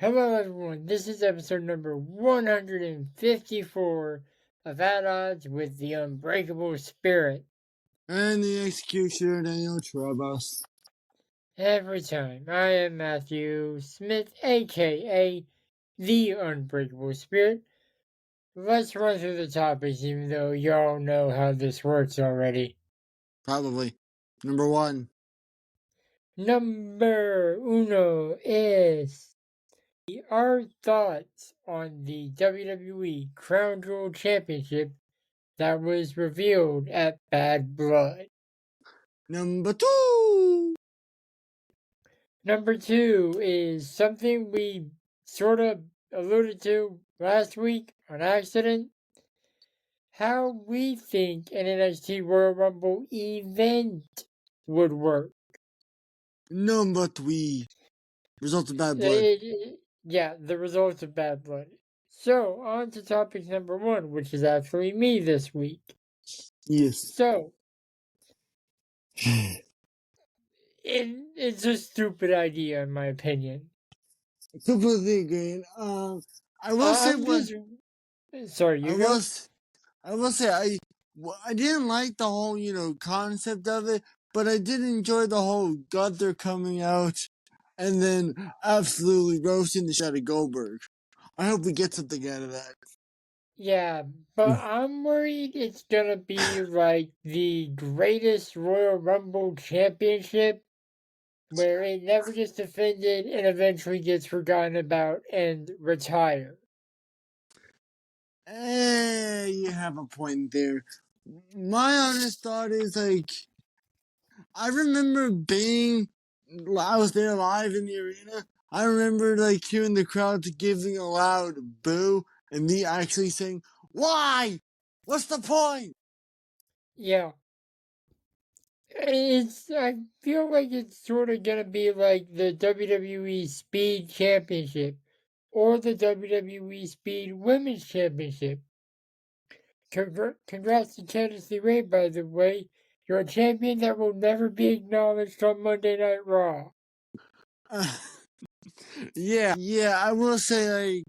Hello everyone, this is episode number 154 of At Odds with the Unbreakable Spirit. And the executioner, Daniel Trabas. Every time, I am Matthew Smith, aka the Unbreakable Spirit. Let's run through the topics, even though y'all know how this works already. Probably. Number one. Number uno is our thoughts on the WWE Crown Jewel Championship that was revealed at Bad Blood. Number two. Number two is something we sort of alluded to last week on accident. How we think an NXT Royal Rumble event would work. Number three. Results of Bad Blood. Yeah, the results of Bad Blood. So, on to topic number one, which is actually me this week. Yes. So, it's a stupid idea, in my opinion. Completely agreed. I will say Sorry, you go? I will say I didn't like the whole, concept of it, but I did enjoy the whole Gunther coming out and then absolutely roasting the shit out of Goldberg. I hope we get something out of that. Yeah, but I'm worried it's gonna be like the greatest Royal Rumble championship where it never gets defended and eventually gets forgotten about and retire. You have a point there. My honest thought is I remember I was there live in the arena. I remember hearing the crowd giving a loud boo and me actually saying, "Why? What's the point?" Yeah. I feel like it's sort of gonna be like the WWE Speed Championship or the WWE Speed Women's Championship. Congrats to Candice LeRae, by the way. You're a champion that will never be acknowledged on Monday Night Raw. Yeah, I will say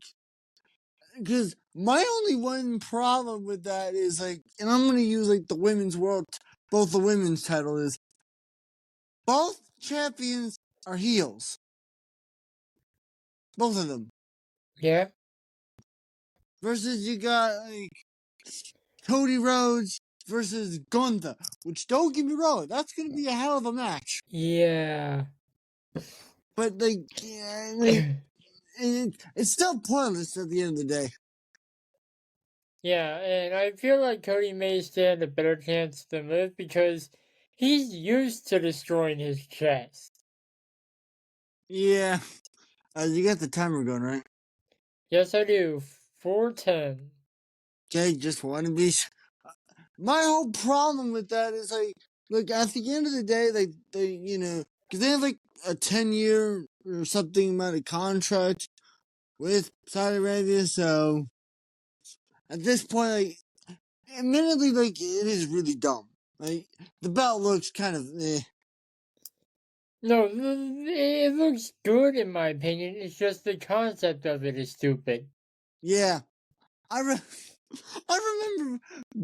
because my only one problem with that is and I'm gonna use the both the women's title is both champions are heels. Both of them. Yeah. Versus you got Cody Rhodes versus Gunther, which don't get me wrong, that's gonna be a hell of a match. Yeah. But it's still pointless at the end of the day. Yeah, and I feel like Cody may stand a better chance than Liv because he's used to destroying his chest. Yeah. You got the timer going, right? Yes, I do. 4:10. Okay, just want to be. My whole problem with that is look, at the end of the day, they because they have a 10-year or something amount of contract with Saudi Arabia, so at this point, admittedly, it is really dumb. The belt looks kind of eh. No, it looks good in my opinion. It's just the concept of it is stupid. Yeah. I remember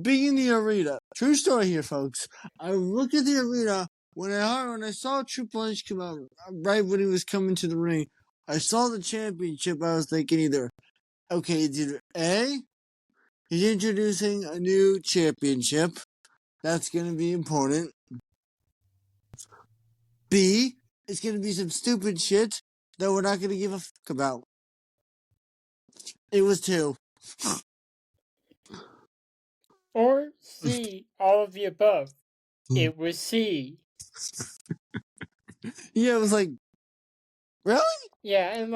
being in the arena. True story here, folks. I looked at the arena when I saw Triple H come out right when he was coming to the ring. I saw the championship. I was thinking okay, it's either A, he's introducing a new championship. That's going to be important. B, it's going to be some stupid shit that we're not going to give a fuck about. It was 2. Or C, all of the above. It was C. Yeah, it was really? Yeah, and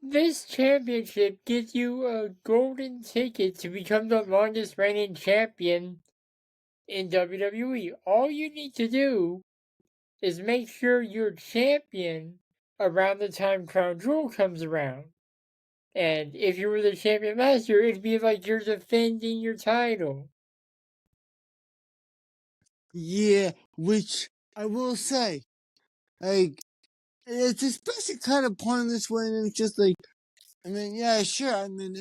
this championship gives you a golden ticket to become the longest reigning champion in WWE. All you need to do is make sure you're champion around the time Crown Jewel comes around. And if you were the champion last year, it'd be like you're defending your title. Yeah, which I will say, it's especially kind of pointless when it's just I mean, yeah, sure. I mean,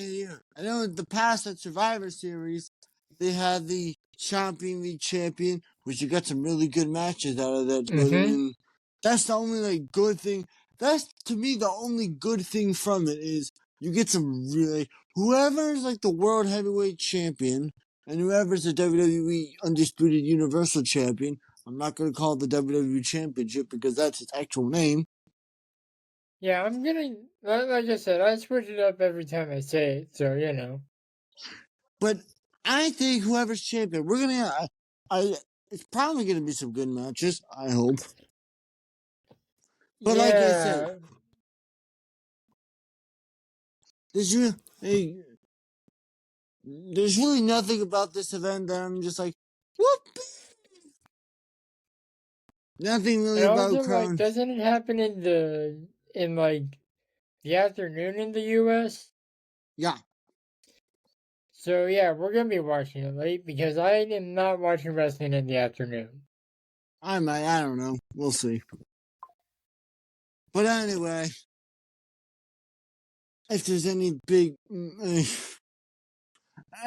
I know in the past at Survivor Series, they had the Champion v Champion, which you got some really good matches out of that. But I mean, that's the only like good thing. That's to me the only good thing from it is you get some really whoever's like the World Heavyweight Champion and whoever's the WWE Undisputed Universal Champion. I'm not going to call it the WWE Championship because that's its actual name. Yeah, I'm gonna, like I said, I switch it up every time I say it, so you know. But I think whoever's champion, we're gonna. It's probably gonna be some good matches. I hope. But like I said, Yeah, there's really nothing about this event that I'm just like, whoop. Nothing really and about also, like, Crown. doesn't it happen in like, the afternoon in the U.S.? Yeah, So yeah, we're gonna be watching it late because I am not watching wrestling in the afternoon. I might. I don't know. We'll see. But anyway, if there's any big, I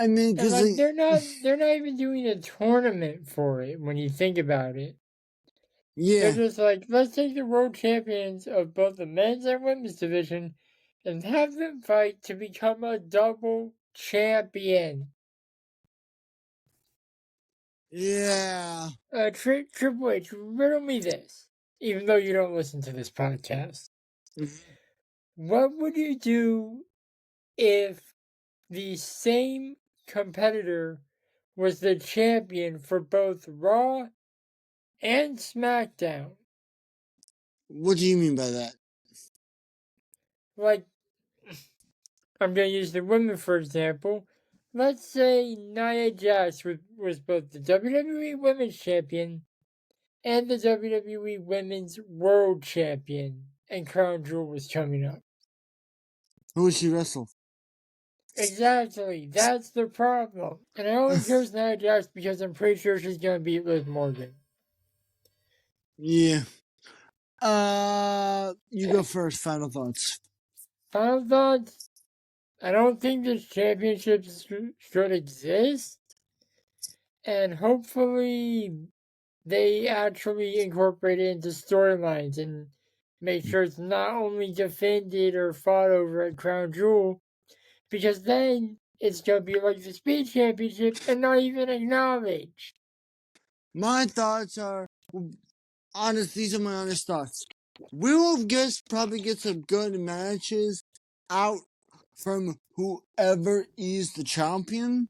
mean, And because like they're not even doing a tournament for it when you think about it. They're yeah, just like, let's take the world champions of both the men's and women's division and have them fight to become a double champion. yeah. Triple H, riddle me this, even though you don't listen to this podcast. What would you do if the same competitor was the champion for both Raw and SmackDown? What do you mean by that? Like, I'm going to use the women for example. Let's say Nia Jax was both the WWE Women's Champion and the WWE Women's World Champion, and Crown Jewel was coming up. Who would she wrestle? Exactly, that's the problem. And I only chose Nia Jax because I'm pretty sure she's going to beat Liv Morgan. Yeah. You go first. Final thoughts. Final thoughts? I don't think this championship should exist. And hopefully they actually incorporate it into storylines and make sure it's not only defended or fought over at Crown Jewel, because then it's going to be like the Speed Championship and not even acknowledged. My thoughts are honest. These are my honest thoughts. We will probably get some good matches out from whoever is the champion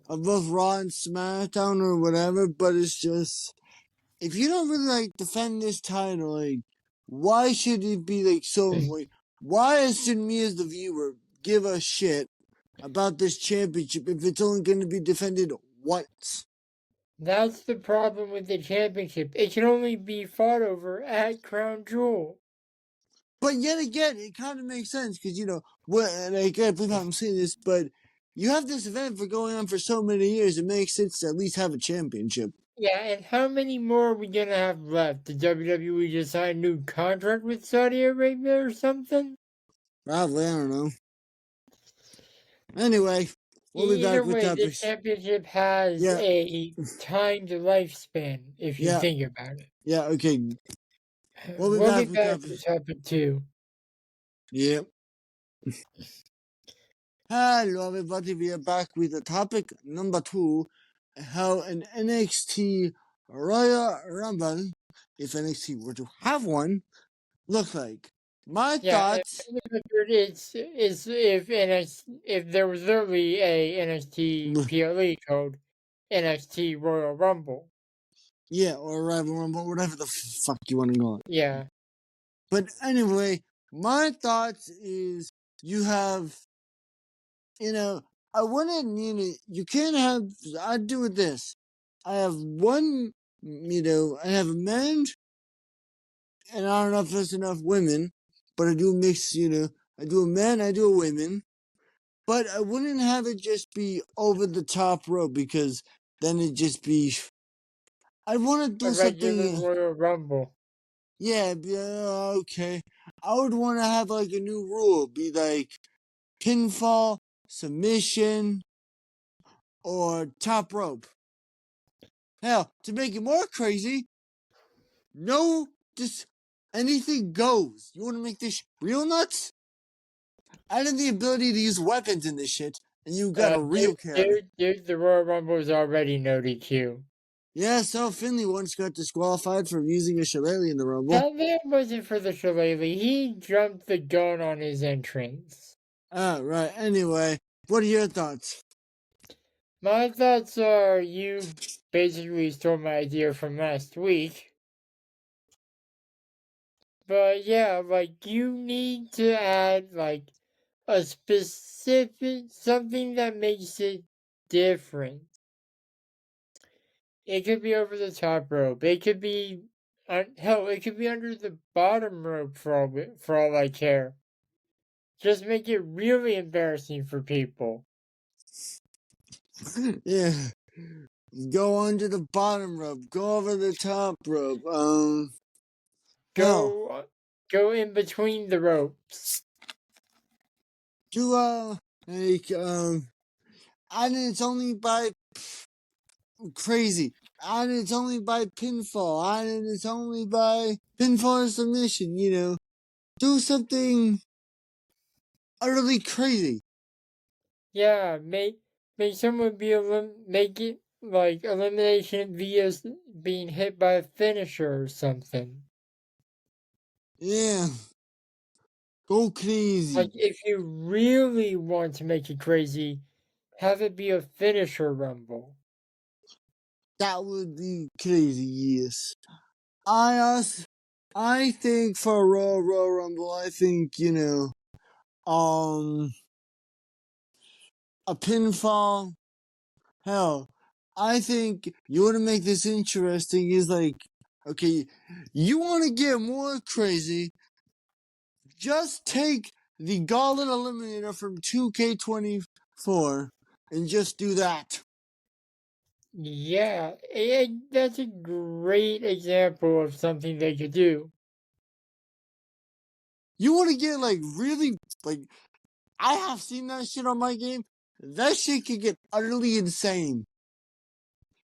of both Raw and SmackDown or whatever. But it's just if you don't really like defend this title, like why should it be like so? Like why should me as the viewer give a shit about this championship if it's only going to be defended once? That's the problem with the championship. It can only be fought over at Crown Jewel. But yet again, it kind of makes sense because and I can't believe I'm saying this, but you have this event for going on for so many years. It makes sense to at least have a championship. Yeah, and how many more are we going to have left? Did WWE just sign a new contract with Saudi Arabia or something? Probably, I don't know. Anyway, we'll be Either back with way, the topics. championship has Yeah. a timed lifespan, if you think about it. Yeah, okay. We'll be back with topic 2. Yep. Hello, everybody. We are back with the topic number 2: how an NXT Royal Rumble, if NXT were to have one, look like. My thoughts. It's if there was literally a NXT PLE called NXT Royal Rumble. Yeah, or Rival Rumble, whatever the fuck you want to call it. Yeah. But anyway, my thoughts is you have, I wouldn't, you can't have, I'd do it this. I have one, I have a man, and I don't know if there's enough women, but I do mix, I do a man, I do a women. But I wouldn't have it just be over the top rope because then it'd just be. I want to do a regular something. Royal Rumble. Yeah, okay. I would want to have like a new rule, be like pinfall, submission, or top rope. Hell, to make it more crazy, no, just anything goes. You want to make this real nuts? Add in the ability to use weapons in this shit, and you got a real character. Dude, the Royal Rumble is already no DQ. Yeah, so Finley once got disqualified for using a shillelagh in the Rumble. That wasn't for the shillelagh. He jumped the gun on his entrance. Ah, right. Anyway, what are your thoughts? My thoughts are you basically stole my idea from last week. But yeah, like you need to add like a specific something that makes it different. It could be over the top rope. It could be hell. It could be under the bottom rope for all I care. Just make it really embarrassing for people. Yeah. Go under the bottom rope. Go over the top rope. Go in between the ropes. Do like and it's only by crazy. And it's only by pinfall. And it's only by pinfall or submission, you know. Do something utterly crazy. Yeah, make someone make it like elimination via being hit by a finisher or something. Yeah. Go crazy. Like if you really want to make it crazy, have it be a finisher rumble. That would be crazy, yes. I think for a Royal Rumble, I think, you know, a pinfall. Hell, I think you want to make this interesting is like, okay, you want to get more crazy, just take the Gauntlet Eliminator from 2K24 and just do that. Yeah, that's a great example of something they could do. You want to get like really, like, I have seen that shit on my game. That shit can get utterly insane.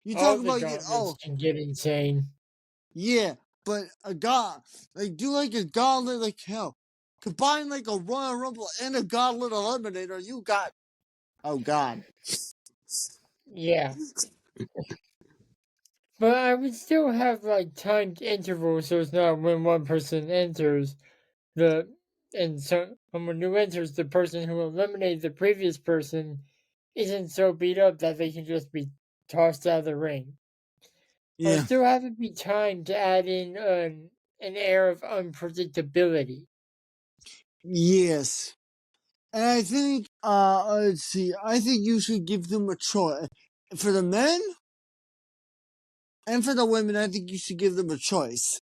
You All talk the about gauntlets can get insane. yeah, but a god like do like a gauntlet like hell. Combine like a Royal Rumble and a Gauntlet Eliminator, you got oh god. Yeah. But I would still have like timed intervals so it's not when one person enters when one new enters, the person who eliminated the previous person isn't so beat up that they can just be tossed out of the ring. Yeah. Or still have it be timed to add in an air of unpredictability. Yes. And I think let's see, I think you should give them a choice. For the men and for the women, I think you should give them a choice.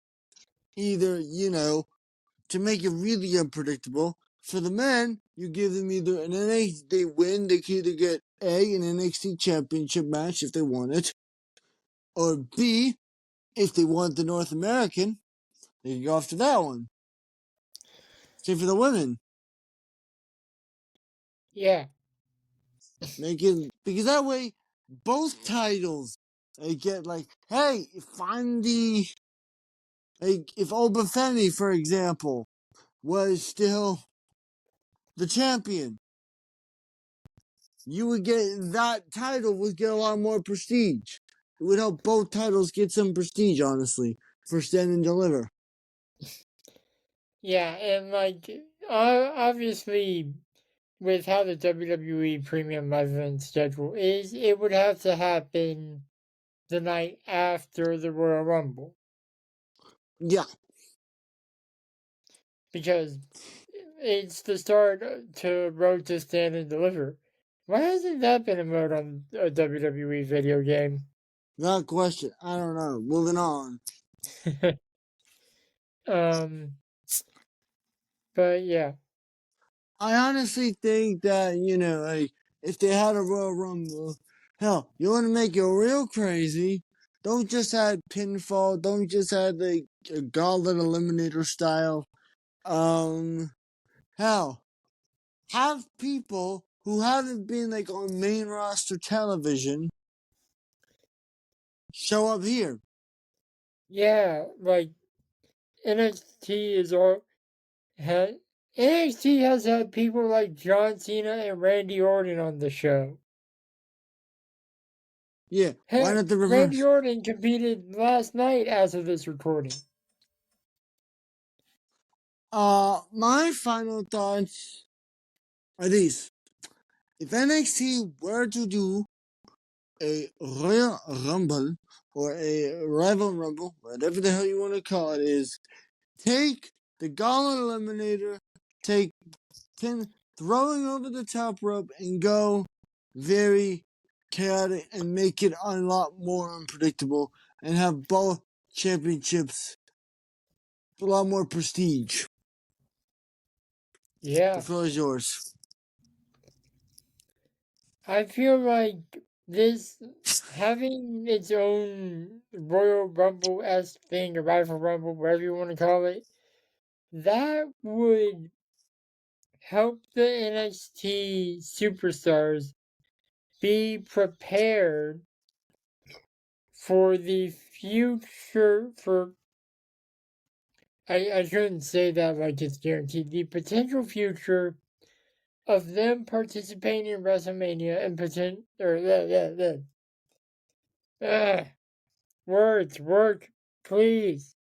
Either, you know, to make it really unpredictable. For the men, you give them either an NXT, they win, they can either get A, an NXT championship match if they want it, or B, if they want the North American, they can go after that one. Same for the women. Yeah. Make it, because that way, both titles, they get like, hey, if I'm the, like, if Obafemi, for example, was still the champion, you would get that title would get a lot more prestige. It would help both titles get some prestige, honestly, for Stand and Deliver. Yeah, and like obviously with how the WWE Premium Live Event schedule is, it would have to happen the night after the Royal Rumble. Yeah. Because it's the start to Road to Stand and Deliver. Why hasn't that been a mode on a WWE video game? That question. I don't know. Moving on. But yeah. I honestly think that, you know, like, if they had a Royal Rumble, hell, you want to make it real crazy, don't just add pinfall, don't just add, like, a Gauntlet Eliminator style. Hell, have people who haven't been like on main roster television show up here. Yeah, like NXT is all NXT has had people like John Cena and Randy Orton on the show. Yeah, why Heck, not the Randy reverse? Orton competed last night as of this recording. My final thoughts are these. If NXT were to do a Royal Rumble or a Rival Rumble, whatever the hell you want to call it, is take the Gauntlet Eliminator, take 10, throwing over the top rope, and go very chaotic and make it a lot more unpredictable and have both championships a lot more prestige. Yeah. The floor is yours. I feel like this having its own Royal Rumble-esque thing, a Rival Rumble, whatever you want to call it, that would help the NXT superstars be prepared for the future I shouldn't say that like it's guaranteed. The potential future of them participating in WrestleMania and words, work, please.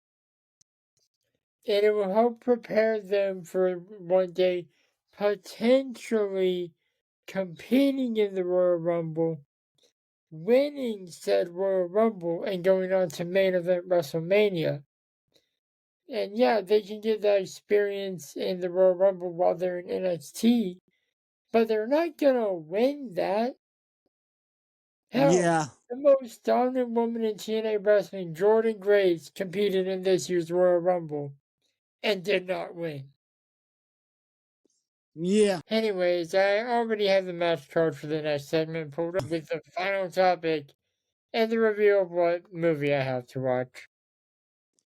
And it will help prepare them for one day potentially competing in the Royal Rumble, winning said Royal Rumble, and going on to main event WrestleMania. And yeah, they can get that experience in the Royal Rumble while they're in NXT, but they're not gonna win that. Hell, Yeah. the most dominant woman in TNA wrestling, Jordan Grace, competed in this year's Royal Rumble and did not win. Yeah. Anyways, I already have the match card for the next segment pulled up with the final topic and the review of what movie I have to watch.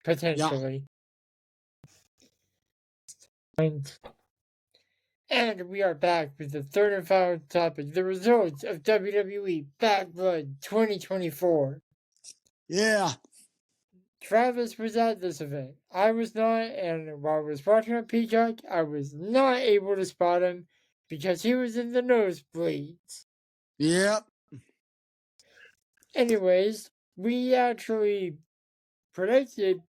Potentially. And we are back with the third and final topic, the results of WWE Bad Blood 2024. Yeah. Travis was at this event. I was not, and while I was watching on Peacock, I was not able to spot him because he was in the nosebleeds. Yep. Anyways, we actually predicted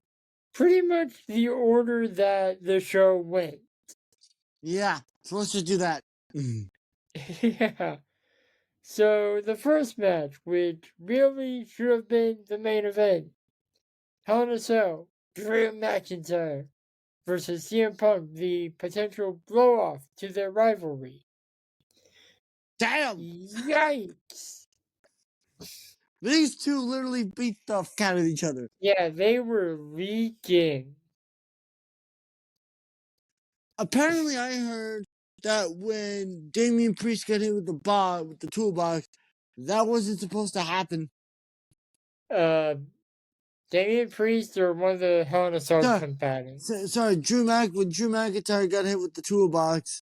pretty much the order that the show went. Yeah. So let's just do that. Yeah. So the first match, which really should have been the main event, Hell in a Cell, Drew McIntyre versus CM Punk, the potential blow-off to their rivalry. Damn! Yikes! These two literally beat the f out of each other. Yeah, they were leaking. Apparently, I heard that when Damian Priest got hit with the toolbox, that wasn't supposed to happen. Damian Priest or one of the Hell in a Cell combatants. Sorry, when Drew McIntyre got hit with the toolbox,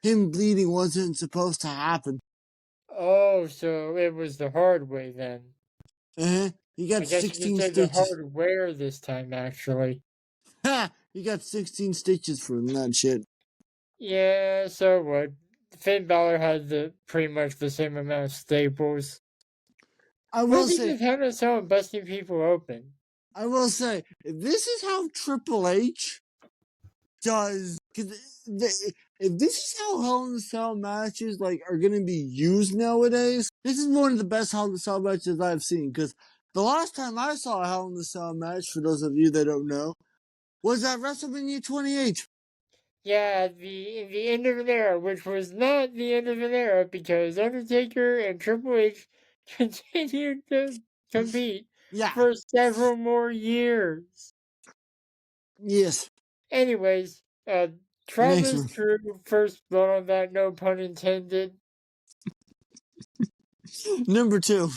him bleeding wasn't supposed to happen. Oh, so it was the hard way then. He got I guess you 16 could say the stitches. hardware this time, actually. Ha! He got 16 stitches from that shit. Yeah, so what? Finn Balor had pretty much the same amount of staples. I will What's he say, just having a cell and busting people open? I will say, if this is how Triple H does, if this is how Hell in a Cell matches like are gonna be used nowadays, this is one of the best Hell in a Cell matches I've seen. Because the last time I saw a Hell in a Cell match, for those of you that don't know, was at WrestleMania 28. Yeah, the end of an era, which was not the end of an era because Undertaker and Triple H continued to compete Yeah. for several more years. Yes. Anyways, Travis drew first blood on that, no pun intended. Number two.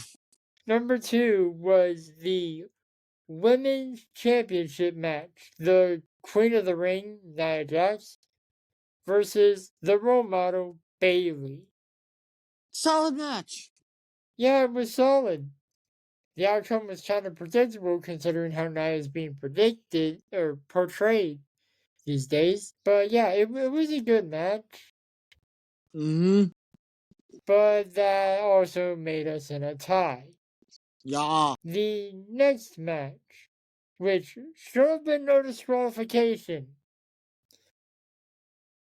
Number two was the Women's Championship match. The Queen of the Ring, Nia Jax, versus the role model, Bayley. Solid match. Yeah, it was solid. The outcome was kind of predictable considering how Nia is being predicted or portrayed these days. But yeah, it was a good match. Mm-hmm. But that also made us in a tie. Yeah. The next match, which should have been no disqualification,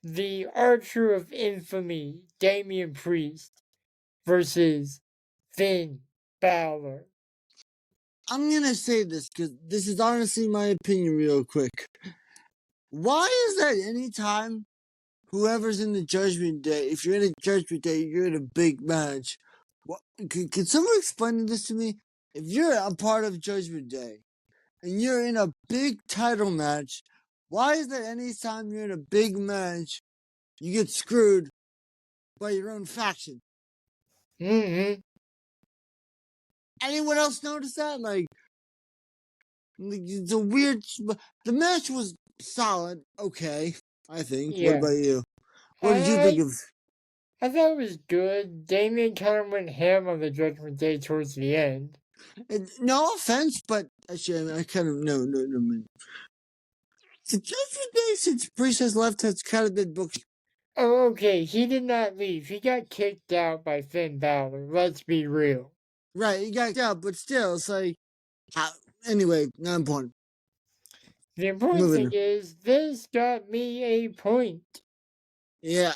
the Archer of Infamy, Damian Priest, versus Finn Balor. I'm gonna say this because this is honestly my opinion, real quick. Why is that anytime whoever's in the Judgment Day, if you're in a Judgment Day, you're in a big match? What, can someone explain this to me? If you're a part of Judgment Day and you're in a big title match, why is that anytime you're in a big match, you get screwed by your own faction? Mm-hmm. Anyone else notice that? Like, it's a weird. The match was solid, okay, I think. What Yeah. about you? What did you think of? I thought it was good. Damien kind of went ham on the Judgment Day towards the end. And no offense, but actually, I kind of no. The Judgment Day since Priest has left has kind of been booked. Oh, okay, he did not leave. He got kicked out by Finn Balor. Let's be real. Right, he got out, but still, it's like. Anyway, not important. The important Moving. thing is, this got me a point. Yeah.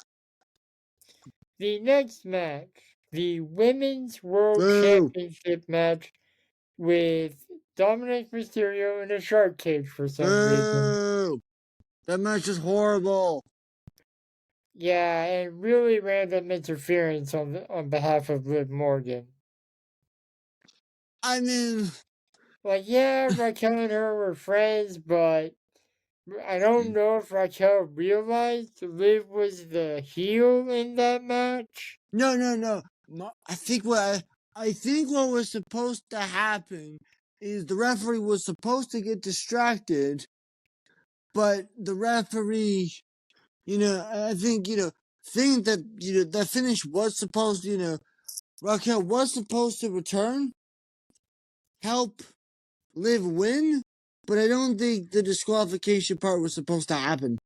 The next match, the Women's World Boo. Championship match with Dominic Mysterio in a shark cage for some reason. Boo. That match is horrible. Yeah, and really random interference on behalf of Liv Morgan. I mean, Like, yeah, Raquel and her were friends, but I don't know if Raquel realized Liv was the heel in that match. no. I think what was supposed to happen is the referee was supposed to get distracted, but the referee, I think, think that, that finish was supposed to, Raquel was supposed to return, help Liv win, but I don't think the disqualification part was supposed to happen.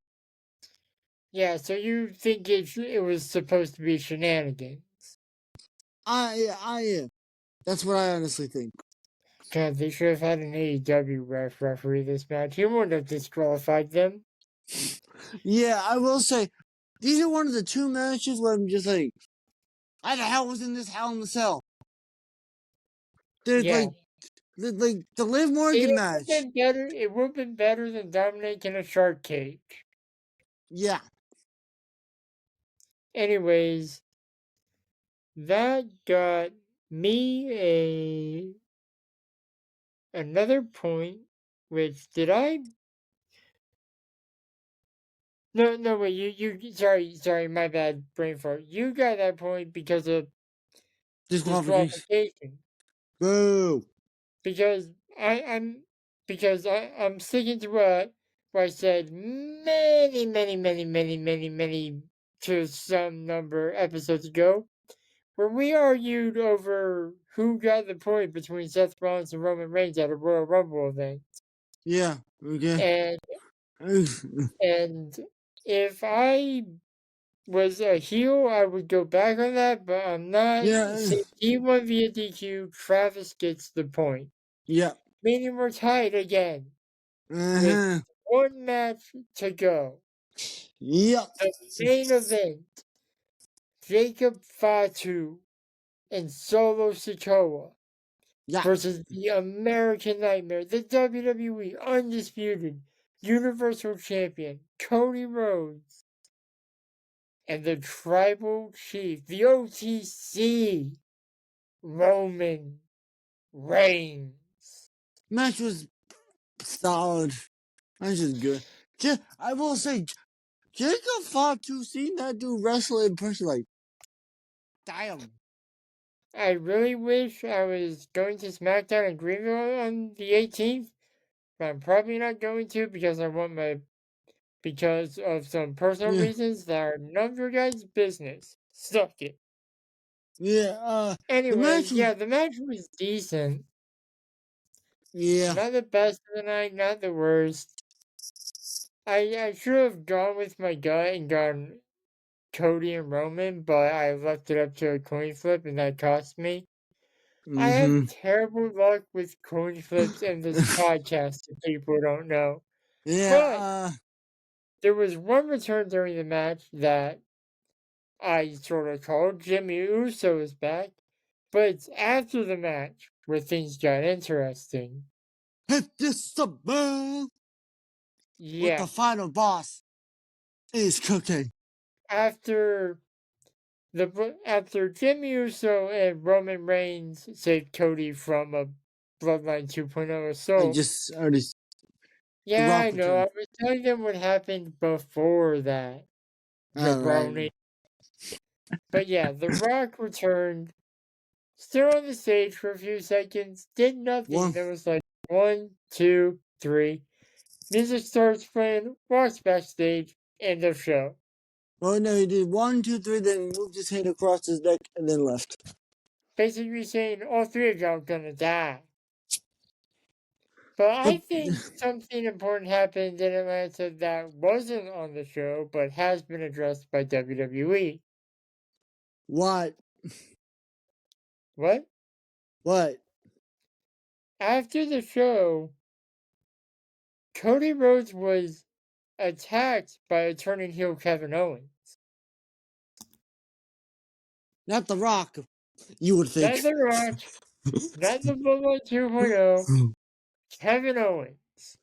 Yeah, so you think it was supposed to be shenanigans? That's what I honestly think. God, they should have had an AEW referee this match. He wouldn't have disqualified them. Yeah, I will say, these are one of the two matches where I'm just like, how the hell was in this Hell in the Cell? There's Yeah. like the Liv Morgan match. It would have been better than Dominic in a shark cage. Yeah. Anyways, that got me another point. Which did I? No, wait. Sorry, my bad, brain fart. You got that point because of disqualification. Boo. Because I'm sticking to what I said many to some number episodes ago, where we argued over who got the point between Seth Rollins and Roman Reigns at a Royal Rumble event. Yeah. Okay. And if I was a heel, I would go back on that, but I'm not. Yeah. Since he won via DQ, Travis gets the point. Yeah. Meaning we're tied again Uh-huh. with one match to go. Yep. The main event, Jacob Fatu and Solo Sikoa versus the American Nightmare, the WWE Undisputed Universal Champion, Cody Rhodes, and the Tribal Chief, the OTC, Roman Reigns. Match was solid. Match is good. I will say, Jacob Fatu, seeing that dude wrestle in person, like, damn. I really wish I was going to SmackDown in Greenville on the 18th, but I'm probably not going to because because of some personal reasons that are none of your guys' business. Suck it. Yeah, Anyway, the match was decent. Yeah. Not the best of the night, not the worst. I should have gone with my gut and gone Cody and Roman, but I left it up to a coin flip and that cost me. I have terrible luck with coin flips in this podcast if people don't know. Yeah, But there was one return during the match that I sort of called. Jimmy Uso is back, but it's after the match where things got interesting. hit this the bell. Yeah. What the final boss is cooking. After Jimmy Uso and Roman Reigns saved Cody from a Bloodline 2.0 assault. I just already. Yeah, I know. I was telling them what happened before that. Jabroni. But yeah, The Rock returned, stood on the stage for a few seconds, did nothing. There was like 1, 2, 3. Music starts playing, walks backstage, end of show. Oh no, he did 1, 2, 3, then moved his hand across his neck and then left. Basically saying all three of y'all are gonna die. But I think something important happened in Atlanta that wasn't on the show, but has been addressed by WWE. What? What? What? After the show, Cody Rhodes was attacked by a turning heel Kevin Owens. Not The Rock, you would think. Not The Rock, not the Bloodline 2.0, Kevin Owens.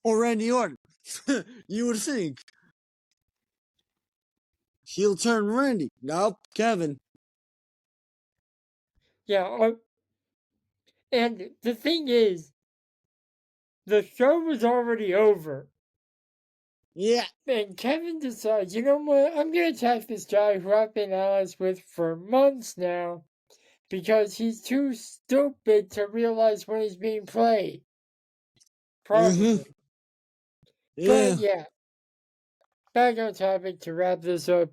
Or Randy Orton, you would think. Heel turn Randy. Nope, Kevin. Yeah, and the thing is, the show was already over. Yeah. And Kevin decides, you know what, I'm going to attack this guy who I've been allies with for months now because he's too stupid to realize when he's being played. Probably. Yeah. But yeah, back on topic to wrap this up.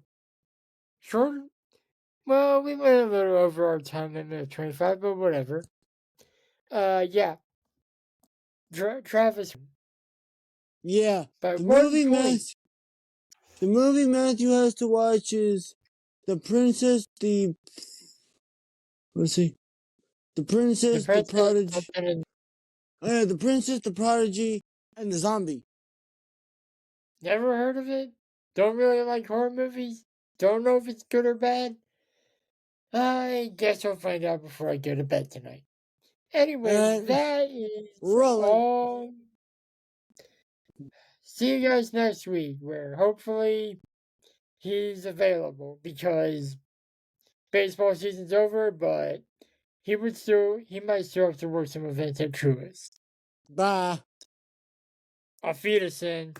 Short, well, we went a little over our time limit of 25, but whatever. Yeah. Travis. Yeah. By The one movie point. The movie Matthew has to watch is The Princess, let's see. The Princess, the Prodigy. The Princess, the Prodigy, and the Zombie. Never heard of it? Don't really like horror movies? Don't know if it's good or bad? I guess I'll find out before I go to bed tonight. Anyway, that is all. See you guys next week, where hopefully he's available because baseball season's over, but he might still have to work some events at Truist. Bye. Auf Wiedersehen.